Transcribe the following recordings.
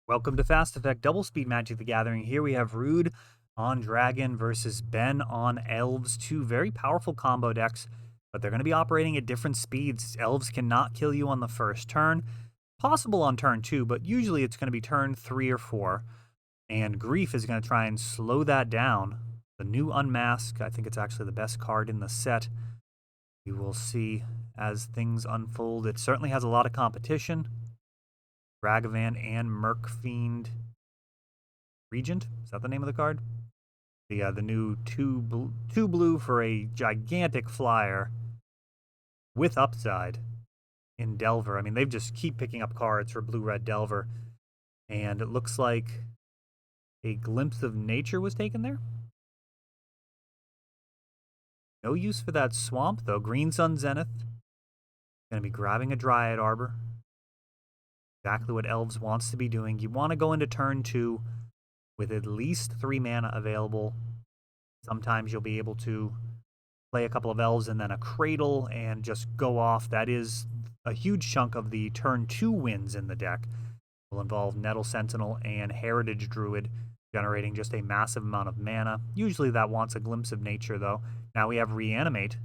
Welcome to Fast Effect Double Speed Magic the Gathering. Here we have Rude on Dragon versus Ben on Elves. Two very powerful combo decks, but they're going to be operating at different speeds. Elves cannot kill you on the first turn. Possible on turn 2, but usually it's going to be turn 3 or 4. And Grief is going to try and slow that down. The new Unmask, I think it's actually the best card in the set. We will see as things unfold. It certainly has a lot of competition. Ragavan and Mercfiend Regent, is that the name of the card? The new two blue for a gigantic flyer with upside in Delver. I mean, they've just keep picking up cards for blue-red Delver. And it looks like a Glimpse of Nature was taken there. No use for that Swamp, though. Green Sun Zenith. Going to be grabbing a Dryad Arbor. Exactly what Elves wants to be doing. You want to go into turn 2 with at least 3 mana available. Sometimes you'll be able to play a couple of Elves and then a Cradle and just go off. That is a huge chunk of the turn 2 wins in the deck. Will involve Nettle Sentinel and Heritage Druid, generating just a massive amount of mana. Usually that wants a Glimpse of Nature, though. Now we have Reanimate.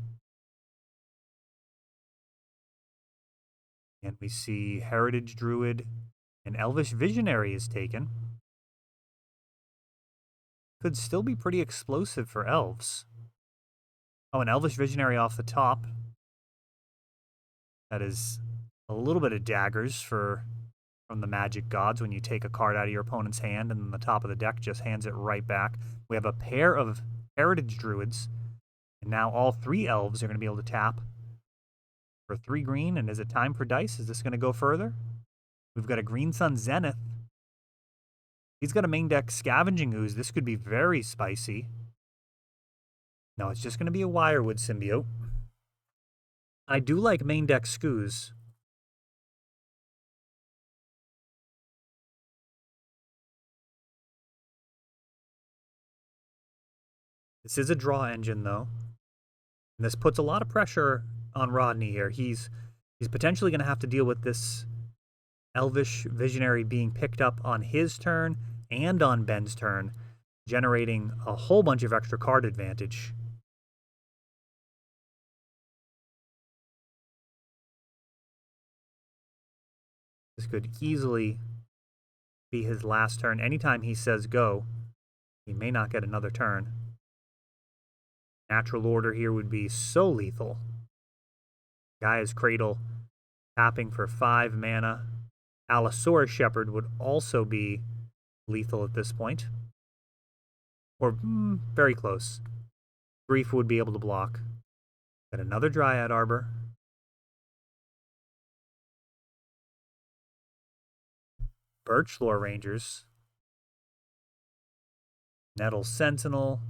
And we see Heritage Druid and Elvish Visionary is taken. Could still be pretty explosive for Elves. Oh, an Elvish Visionary off the top. That is a little bit of daggers from the Magic Gods when you take a card out of your opponent's hand and then the top of the deck just hands it right back. We have a pair of Heritage Druids, and now all 3 Elves are going to be able to tap for 3 green. And is it time for dice? Is this going to go further? We've got a Green Sun Zenith. He's got a main deck Scavenging Ooze. This could be very spicy. No, it's just going to be a Wirewood Symbiote. I do like main deck Skoos. This is a draw engine, though. And this puts a lot of pressure on Rodney here. He's potentially going to have to deal with this Elvish Visionary being picked up on his turn and on Ben's turn, generating a whole bunch of extra card advantage. This could easily be his last turn. Anytime he says go, he may not get another turn. Natural Order here would be so lethal. Gaia's Cradle, tapping for 5 mana. Allosaurus Shepherd would also be lethal at this point. Or very close. Grief would be able to block. Got another Dryad Arbor. Birchlore Rangers. Nettle Sentinel.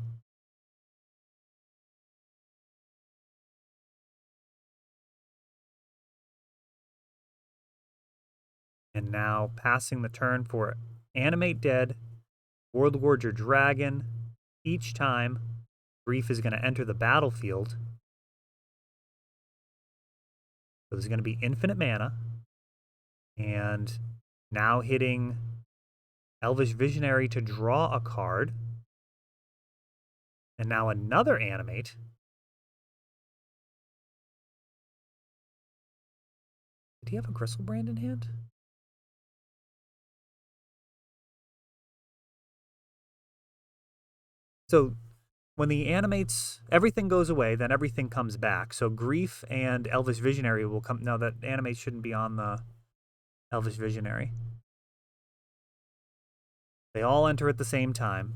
And now passing the turn for Animate Dead, World Warrior Dragon. Each time Grief is going to enter the battlefield. So there's going to be infinite mana. And now hitting Elvish Visionary to draw a card. And now another Animate. Did he have a Gristlebrand in hand? So when the animates, everything goes away, then everything comes back. So Grief and Elvish Visionary will come. No, that animate shouldn't be on the Elvish Visionary. They all enter at the same time.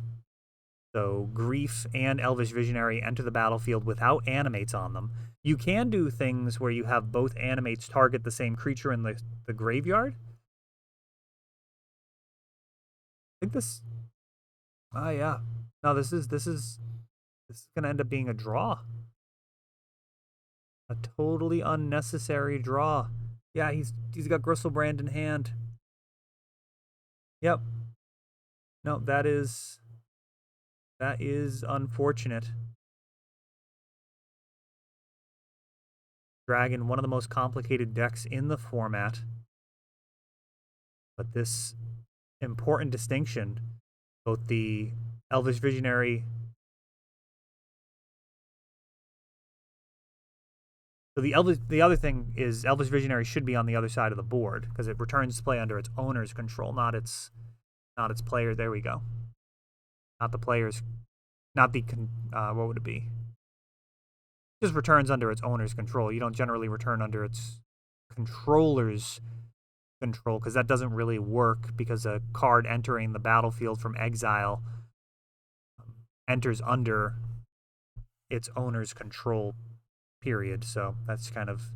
So Grief and Elvish Visionary enter the battlefield without animates on them. You can do things where you have both animates target the same creature in the graveyard. I think this... Oh, yeah. No, this is going to end up being a draw. A totally unnecessary draw. Yeah, he's got Gristlebrand in hand. Yep. No, that is unfortunate. Dragon, one of the most complicated decks in the format. But this important distinction. Both the Elvish Visionary. So the other thing is Elvish Visionary should be on the other side of the board because it returns to play under its owner's control, not its player. There we go. Not the player's, not the what would it be? It just returns under its owner's control. You don't generally return under its controller's control because that doesn't really work because a card entering the battlefield from exile enters under its owner's control, period. So that's kind of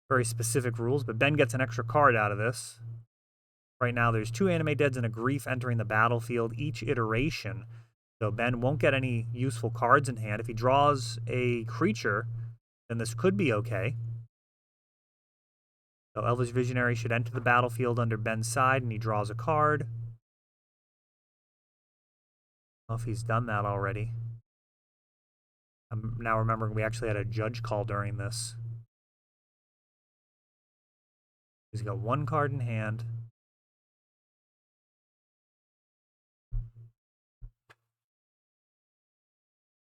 very specific rules, but Ben gets an extra card out of this. Right now there's 2 Animate Deads and a Grief entering the battlefield each iteration. So Ben won't get any useful cards in hand. If he draws a creature, then this could be okay. So Elvish Visionary should enter the battlefield under Ben's side, and he draws a card. I don't know if he's done that already. I'm now remembering we actually had a judge call during this. He's got 1 card in hand.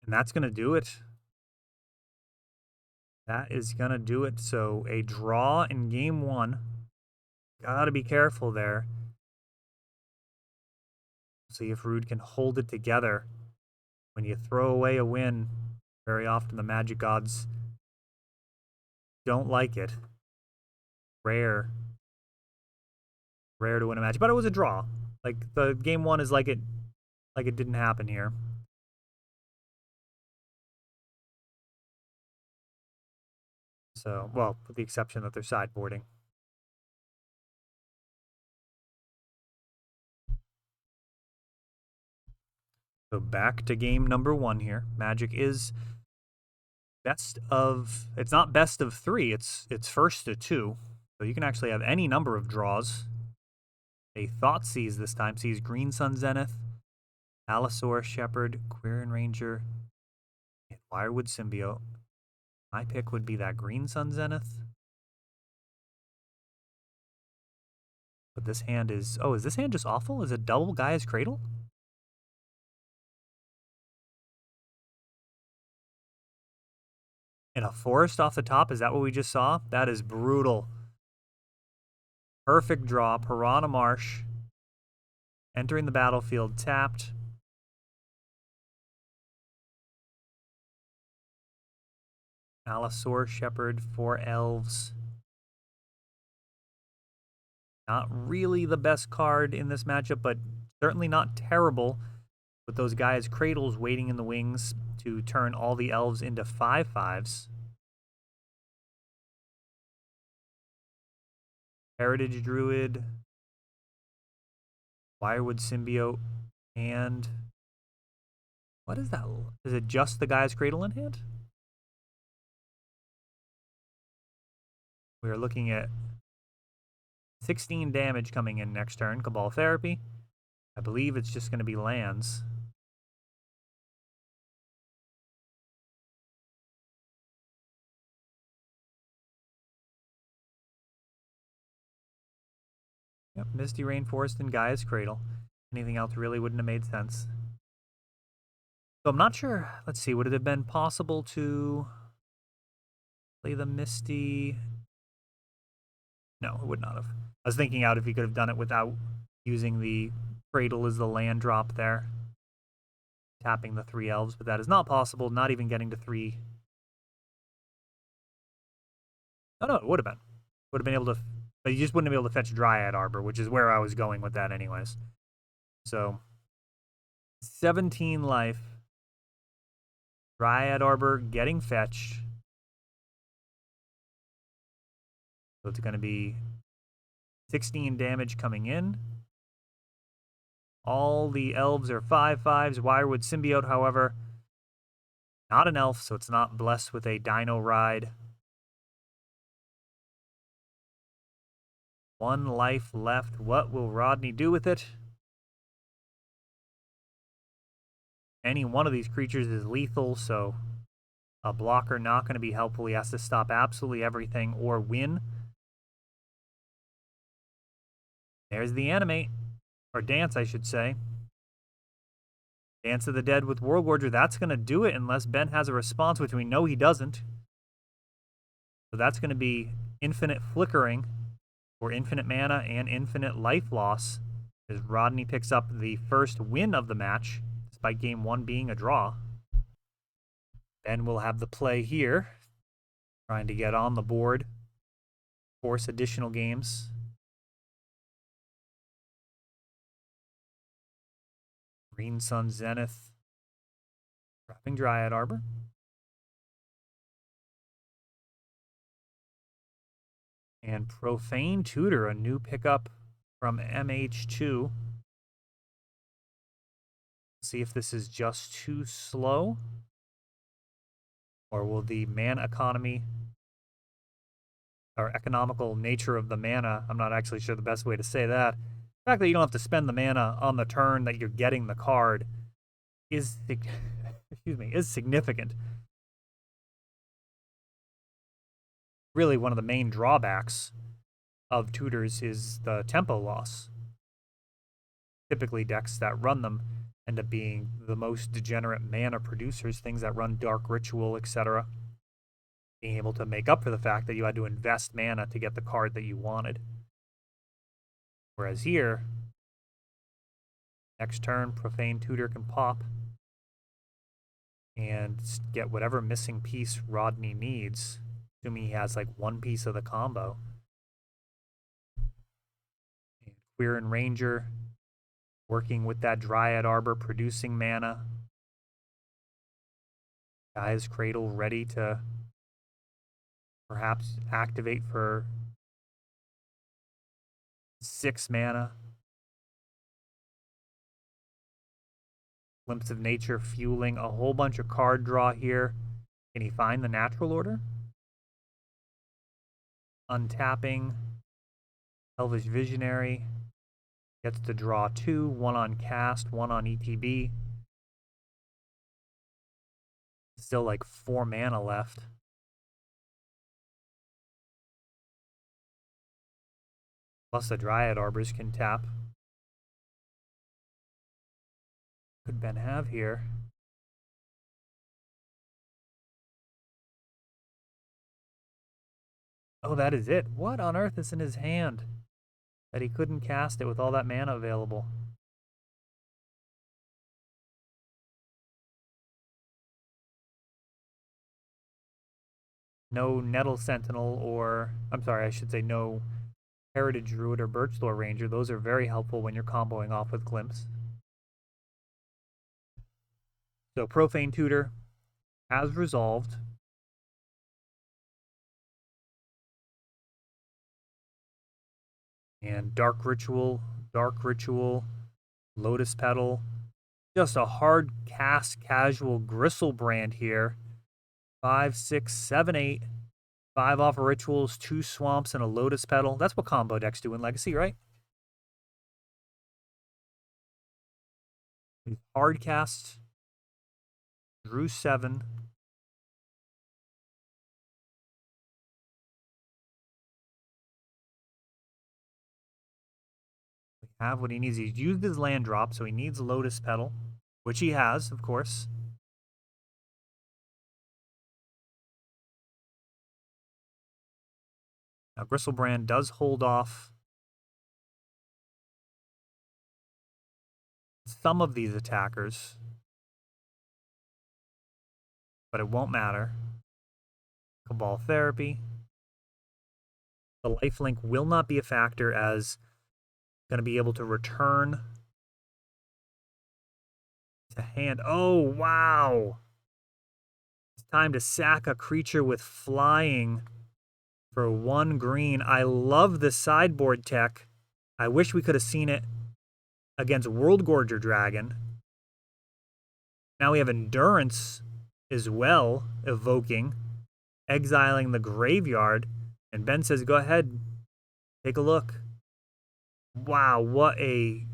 And that's going to do it. That is going to do it. So a draw in game 1. Gotta be careful there. See if Rude can hold it together. When you throw away a win, very often the Magic Gods don't like it. Rare to win a match. But it was a draw. Like, the game 1 is like it didn't happen here. So, well, with the exception that they're sideboarding. So back to game number 1 here. Magic is best of, it's not best of 3, it's first to 2. So you can actually have any number of draws. A Thoughtseize this time sees Green Sun Zenith, Allosaurus Shepherd, Quirion Ranger, and Wirewood Symbiote. My pick would be that Green Sun Zenith. But this hand is, oh, is this hand just awful? Is it double Gaia's Cradle? And a forest off the top, is that what we just saw? That is brutal. Perfect draw, Piranha Marsh. Entering the battlefield tapped. Allosaurus Shepherd, 4 elves. Not really the best card in this matchup, but certainly not terrible with those guys' cradles waiting in the wings to turn all the elves into 5/5s. Heritage Druid, Wirewood Symbiote, and what is that? Is it just the guy's cradle in hand? We are looking at 16 damage coming in next turn. Cabal Therapy. I believe it's just going to be lands. Yep, Misty Rainforest and Gaia's Cradle. Anything else really wouldn't have made sense. So I'm not sure. Let's see. Would it have been possible to play the Misty? No, it would not have. I was thinking out if he could have done it without using the Cradle as the land drop there. Tapping the 3 elves, but that is not possible. Not even getting to 3. Oh, no, it would have been. Would have been able to, but you just wouldn't have been able to fetch Dryad Arbor, which is where I was going with that anyways. So, 17 life. Dryad Arbor getting fetched. So it's going to be 16 damage coming in. All the elves are 5/5s. Wirewood Symbiote, however, not an elf, so it's not blessed with a Dino Ride. 1 life left. What will Rodney do with it? Any one of these creatures is lethal, so a blocker not going to be helpful. He has to stop absolutely everything or win. There's the Animate. Or dance, I should say. Dance of the Dead with World Gorger. That's going to do it unless Ben has a response, which we know he doesn't. So that's going to be infinite flickering for infinite mana and infinite life loss as Rodney picks up the first win of the match, despite game 1 being a draw. Ben will have the play here, trying to get on the board, force additional games. Green Sun Zenith, dropping Dryad Arbor. And Profane Tutor, a new pickup from MH2. See if this is just too slow. Or will the mana economy or economical nature of the mana, I'm not actually sure the best way to say that. The fact that you don't have to spend the mana on the turn that you're getting the card is is significant. Really, one of the main drawbacks of tutors is the tempo loss. Typically, decks that run them end up being the most degenerate mana producers, things that run Dark Ritual, etc. Being able to make up for the fact that you had to invest mana to get the card that you wanted. Whereas here, next turn, Profane Tutor can pop and get whatever missing piece Rodney needs, assuming he has like one piece of the combo. And Queer and Ranger working with that Dryad Arbor, producing mana. Gaia's Cradle ready to perhaps activate for 6 mana. Glimpse of Nature fueling a whole bunch of card draw here. Can he find the natural order? Untapping. Elvish Visionary. Gets to draw 2, 1 on cast, 1 on ETB. Still like 4 mana left. Plus the Dryad Arbors can tap. Could Ben have here? Oh, that is it. What on earth is in his hand that he couldn't cast it with all that mana available? No Nettle Sentinel or, I'm sorry, I should say no Heritage Druid or Birchlore Ranger. Those are very helpful when you're comboing off with Glimpse. So Profane Tutor has resolved. And Dark Ritual, Lotus Petal. Just a hard cast casual Gristlebrand here. 5, 6, 7, 8. 5 off of Rituals, 2 Swamps, and a Lotus Petal. That's what combo decks do in Legacy, right? Hard cast. Drew 7. We have what he needs. He's used his land drop, so he needs Lotus Petal, which he has, of course. Now, Gristlebrand does hold off some of these attackers, but it won't matter. Cabal Therapy. The lifelink will not be a factor as going to be able to return to hand. Oh, wow. It's time to sack a creature with flying for 1 green. I love the sideboard tech. I wish we could have seen it against World Gorger Dragon. Now we have Endurance as well, evoking, exiling the graveyard. And Ben says, go ahead, take a look. Wow, what a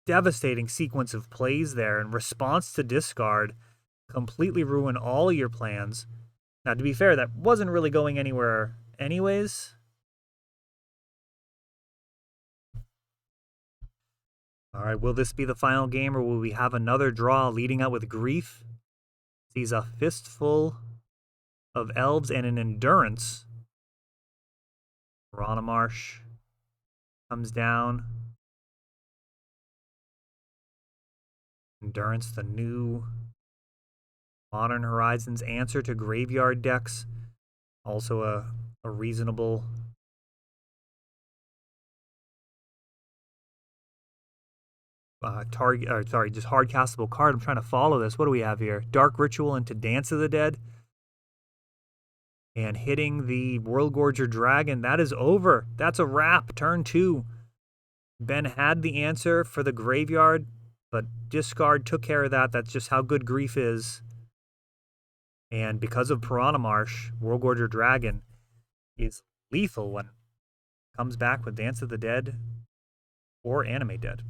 devastating sequence of plays there. In response to discard, completely ruin all your plans. Now, to be fair, that wasn't really going anywhere anyways. All right, will this be the final game, or will we have another draw leading up with Grief? Sees a Fistful of Elves and an Endurance. Marsh comes down. Endurance, the new Modern Horizons answer to graveyard decks. Also a reasonable just hard castable card. I'm trying to follow this. What do we have here? Dark Ritual into Dance of the Dead. And hitting the World Gorger Dragon. That is over. That's a wrap. Turn 2. Ben had the answer for the graveyard, but discard took care of that. That's just how good Grief is. And because of Piranha Marsh, World Gorger Dragon is lethal when it comes back with Dance of the Dead or Animate Dead.